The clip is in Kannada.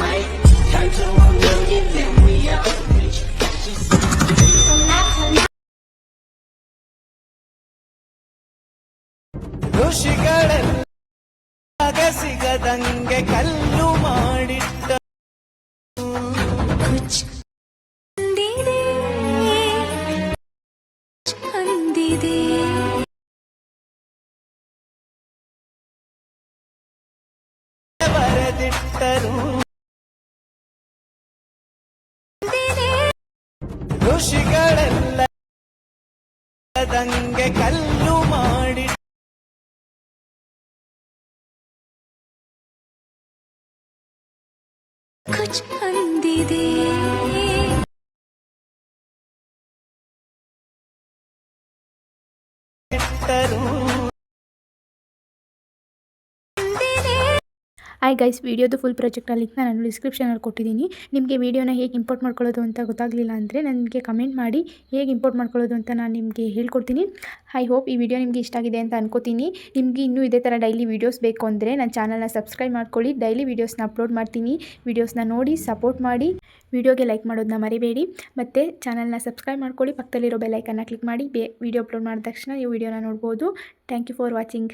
might turn to a million, then we all rich. ಋಷಿಗಳೆಲ್ಲ ಸಿಗದಂಗೆ ಕಲ್ಲು ಮಾಡಿಟ್ಟ ಬರೆದಿಟ್ಟರು ಋಷಿಗಳೆಲ್ಲ ದಂಗೆ ಕಲ್ಲು ಮಾಡಿ ಕುಚ್ ಅಂದಿದೆ ಇಟ್ಟರು. ಹಾಯ್ ಗೈಸ್, ವಿಡಿಯೋದು ಫುಲ್ ಪ್ರಾಜೆಕ್ಟ್ ಲಿಂಕ್ನ ನಾನು ಡಿಸ್ಕ್ರಿಪ್ಷನಲ್ಲಿ ಕೊಟ್ಟಿದ್ದೀನಿ. ನಿಮಗೆ ವೀಡಿಯೋನ ಹೇಗೆ ಇಂಪೋರ್ಟ್ ಮಾಡ್ಕೊಳ್ಳೋದು ಅಂತ ಗೊತ್ತಾಗಲಿಲ್ಲ ಅಂದರೆ ನನಗೆ ಕಮೆಂಟ್ ಮಾಡಿ, ಹೇಗೆ ಇಂಪೋರ್ಟ್ ಮಾಡ್ಕೊಳ್ಳೋದು ಅಂತ ನಾನು ನಿಮಗೆ ಹೇಳ್ಕೊಡ್ತೀನಿ. ಐ ಹೋಪ್ ಈ ವಿಡಿಯೋ ನಿಮಗೆ ಇಷ್ಟ ಆಗಿದೆ ಅಂತ ಅನ್ಕೋತೀನಿ. ನಿಮಗೆ ಇನ್ನೂ ಇದೇ ಥರ ಡೈಲಿ ವೀಡಿಯೋಸ್ ಬೇಕು ಅಂದರೆ ನನ್ನ ಚಾನಲ್ನ ಸಬ್ಸ್ಕ್ರೈಬ್ ಮಾಡ್ಕೊಳ್ಳಿ. ಡೈಲಿ ವೀಡಿಯೋಸ್ನ ಅಪ್ಲೋಡ್ ಮಾಡ್ತೀನಿ. ವೀಡಿಯೋಸ್ನ ನೋಡಿ ಸಪೋರ್ಟ್ ಮಾಡಿ. ವಿಡಿಯೋಗೆ ಲೈಕ್ ಮಾಡೋದನ್ನ ಮರಿಬೇಡಿ. ಮತ್ತು ಚಾನಲ್ನ ಸಬ್ಸ್ಕ್ರೈಬ್ ಮಾಡ್ಕೊಳ್ಳಿ. ಪಕ್ಕದಲ್ಲಿರೋ ಬೆಲ್ ಐಕನ್ನ ಕ್ಲಿಕ್ ಮಾಡಿ. ವಿಡಿಯೋ ಅಪ್ಲೋಡ್ ಮಾಡಿದ ತಕ್ಷಣ ನೀವು ವಿಡಿಯೋನ ನೋಡ್ಬೋದು. Thank you for watching.